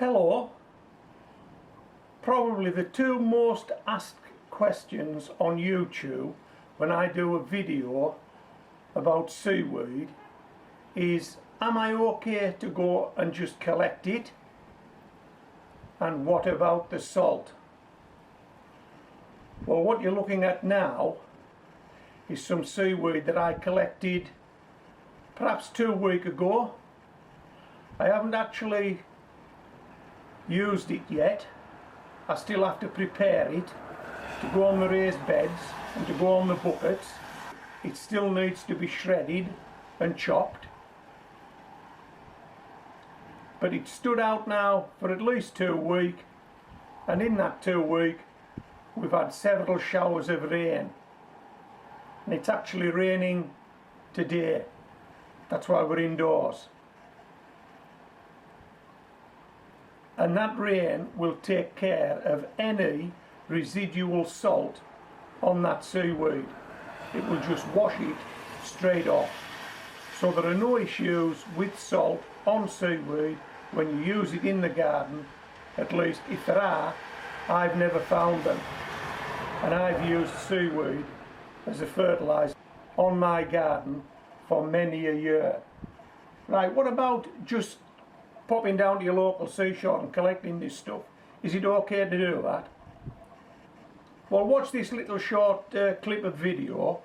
Hello. Probably the two most asked questions on YouTube when I do a video about seaweed is, am I okay to go and just collect it? And what about the salt? Well, what you're looking at now is some seaweed that I collected perhaps 2 weeks ago. I haven't actually used it yet. I still have to prepare it to go on the raised beds and to go on the buckets. It still needs to be shredded and chopped, but it stood out now for at least 2 weeks, and in that 2 weeks we've had several showers of rain, and it's actually raining today. That's why we're indoors. And that rain will take care of any residual salt on that seaweed. It will just wash it straight off. So there are no issues with salt on seaweed when you use it in the garden. At least if there are, I've never found them. And I've used seaweed as a fertilizer on my garden for many a year. Right, what about just popping down to your local seashore and collecting this stuff? Is it okay to do that? Well, watch this little short clip of video.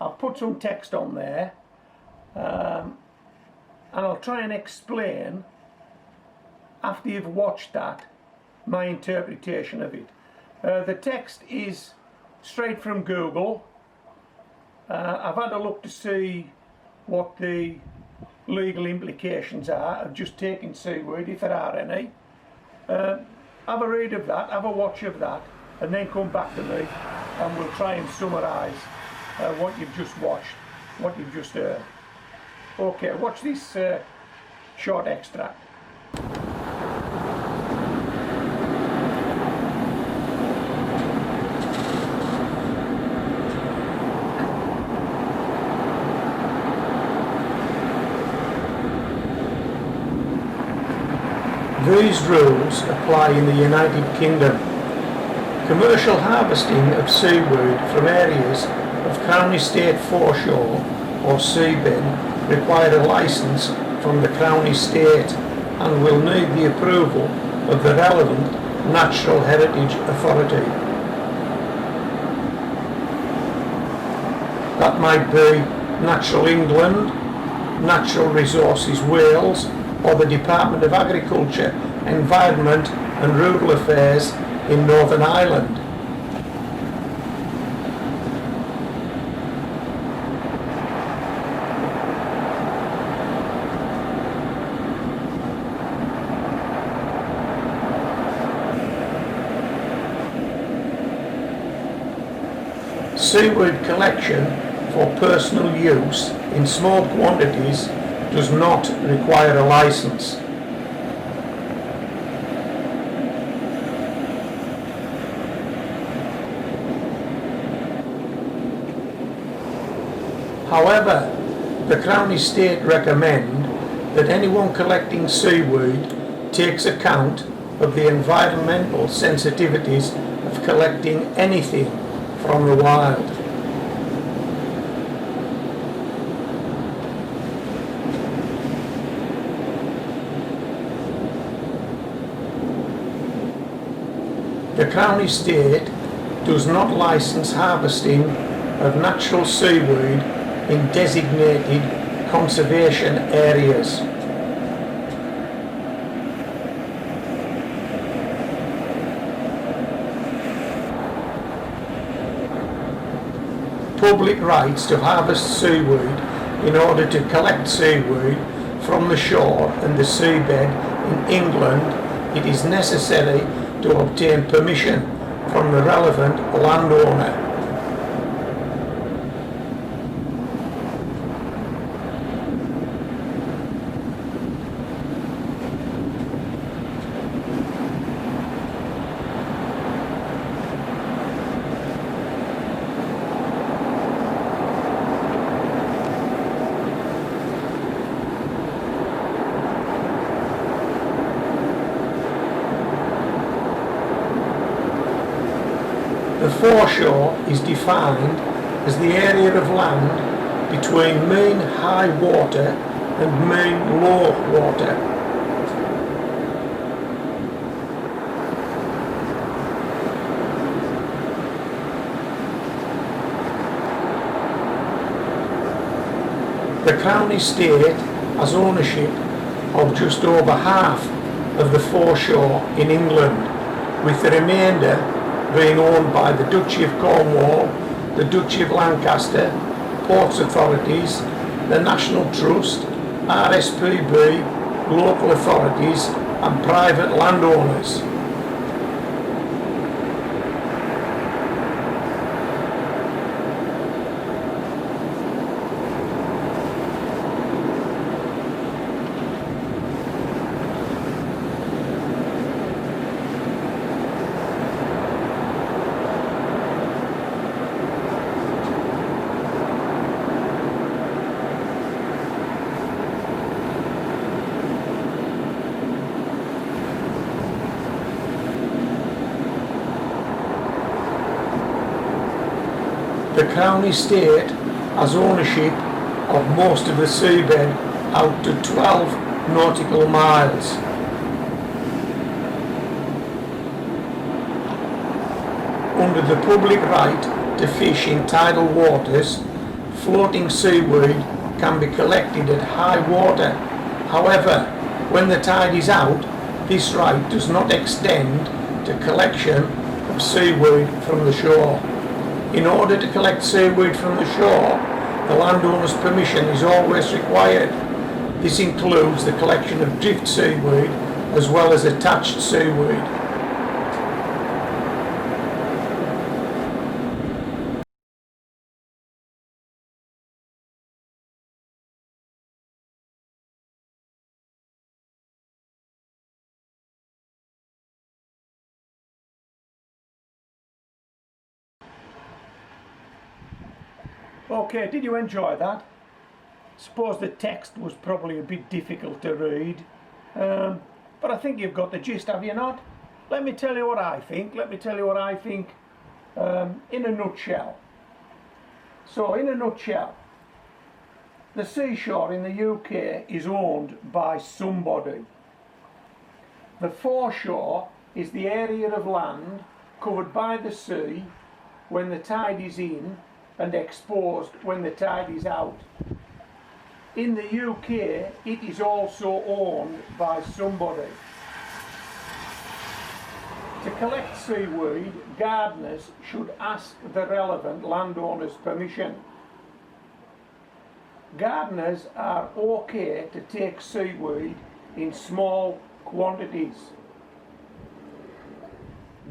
I'll put some text on there, and I'll try and explain, after you've watched that, my interpretation of it. The text is straight from Google. I've had a look to see what the legal implications are of just taking seaweed, if there are any. Have a read of that, have a watch of that, and then come back to me and we'll try and summarise what you've just watched, what you've just heard. Okay, watch this short extract. These rules apply in the United Kingdom. Commercial harvesting of seaweed from areas of Crown Estate foreshore or seabed require a licence from the Crown Estate and will need the approval of the relevant Natural Heritage Authority. That might be Natural England, Natural Resources Wales, or the Department of Agriculture, Environment and Rural Affairs in Northern Ireland. Seaweed collection for personal use in small quantities does not require a licence. However, the Crown Estate recommend that anyone collecting seaweed takes account of the environmental sensitivities of collecting anything from the wild. The Crown Estate does not license harvesting of natural seaweed in designated conservation areas. Public rights to harvest seaweed in order to collect seaweed from the shore and the seabed in England, it is necessary to obtain permission from the relevant landowner. The foreshore is defined as the area of land between mean high water and mean low water. The Crown Estate has ownership of just over half of the foreshore in England, with the remainder being owned by the Duchy of Cornwall, the Duchy of Lancaster, Ports Authorities, the National Trust, RSPB, local authorities and private landowners. The Crown Estate has ownership of most of the seabed out to 12 nautical miles. Under the public right to fish in tidal waters, floating seaweed can be collected at high water. However, when the tide is out, this right does not extend to collection of seaweed from the shore. In order to collect seaweed from the shore, the landowner's permission is always required. This includes the collection of drift seaweed as well as attached seaweed. Okay, did you enjoy that? Suppose the text was probably a bit difficult to read, but I think you've got the gist, have you not? Let me tell you what I think. In a nutshell. So, in a nutshell, the seashore in the UK is owned by somebody. The foreshore is the area of land covered by the sea when the tide is in and exposed when the tide is out. In the UK, it is also owned by somebody. To collect seaweed, gardeners should ask the relevant landowner's permission. Gardeners are okay to take seaweed in small quantities.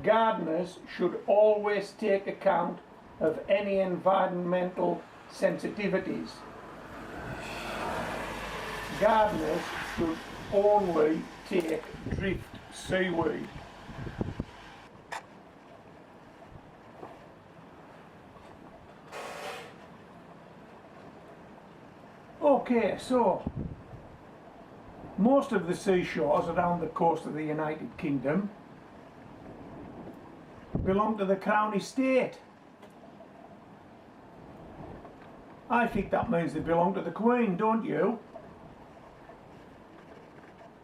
Gardeners should always take account of any environmental sensitivities. Gardeners should only take drift seaweed. Okay, so most of the seashores around the coast of the United Kingdom belong to the Crown Estate. I think that means they belong to the Queen, don't you?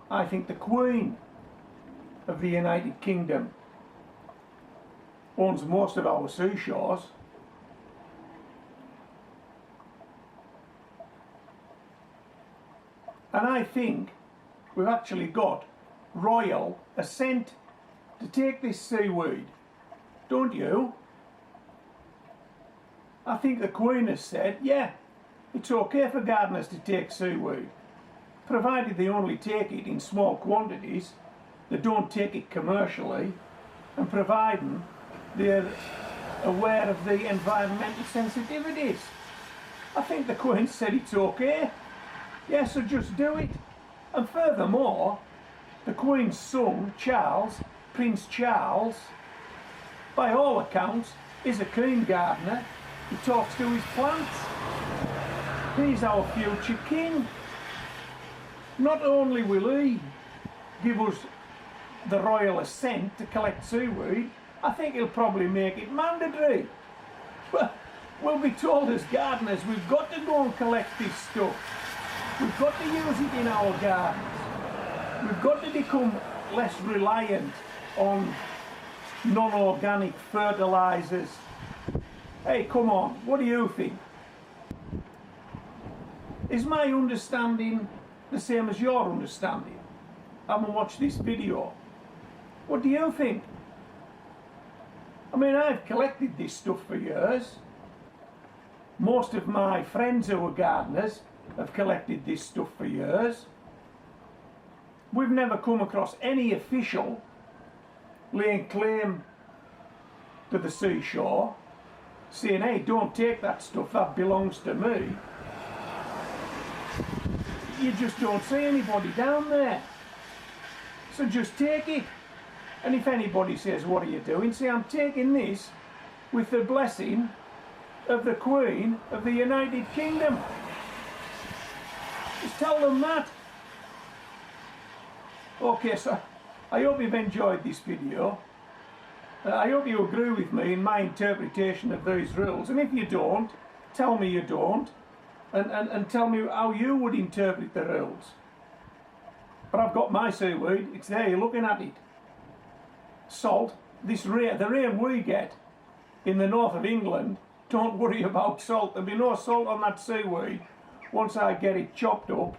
I think the Queen of the United Kingdom owns most of our seashores. And I think we've actually got royal assent to take this seaweed, don't you? I think the Queen has said, yeah, it's okay for gardeners to take seaweed, provided they only take it in small quantities, they don't take it commercially, and providing they're aware of the environmental sensitivities. I think the Queen said it's okay. Yeah, so just do it. And furthermore, the Queen's son, Charles, Prince Charles, by all accounts, is a keen gardener. He talks to his plants. He's our future king. Not only will he give us the royal assent to collect seaweed, I think he'll probably make it mandatory. Well, we'll be told as gardeners we've got to go and collect this stuff. We've got to use it in our gardens. We've got to become less reliant on non-organic fertilizers. Hey, come on, what do you think? Is my understanding the same as your understanding? Haven't watched this video. What do you think? I mean, I've collected this stuff for years. Most of my friends who are gardeners have collected this stuff for years. We've never come across any official laying claim to the seashore, saying, hey, don't take that stuff, that belongs to me. You just don't see anybody down there. So just take it. And if anybody says, what are you doing? Say, I'm taking this with the blessing of the Queen of the United Kingdom. Just tell them that. Okay, so I hope you've enjoyed this video. I hope you agree with me in my interpretation of these rules. And if you don't, tell me you don't. And tell me how you would interpret the rules. But I've got my seaweed. It's there, you're looking at it. Salt. The rain we get in the north of England, don't worry about salt. There'll be no salt on that seaweed once I get it chopped up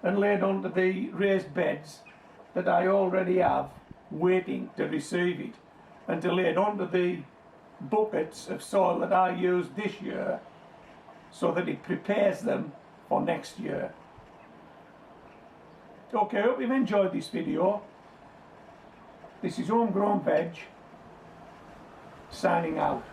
and laid onto the raised beds that I already have waiting to receive it, and to lay it onto the buckets of soil that I used this year so that it prepares them for next year. Okay, I hope you've enjoyed this video. This is Homegrown Veg, signing out.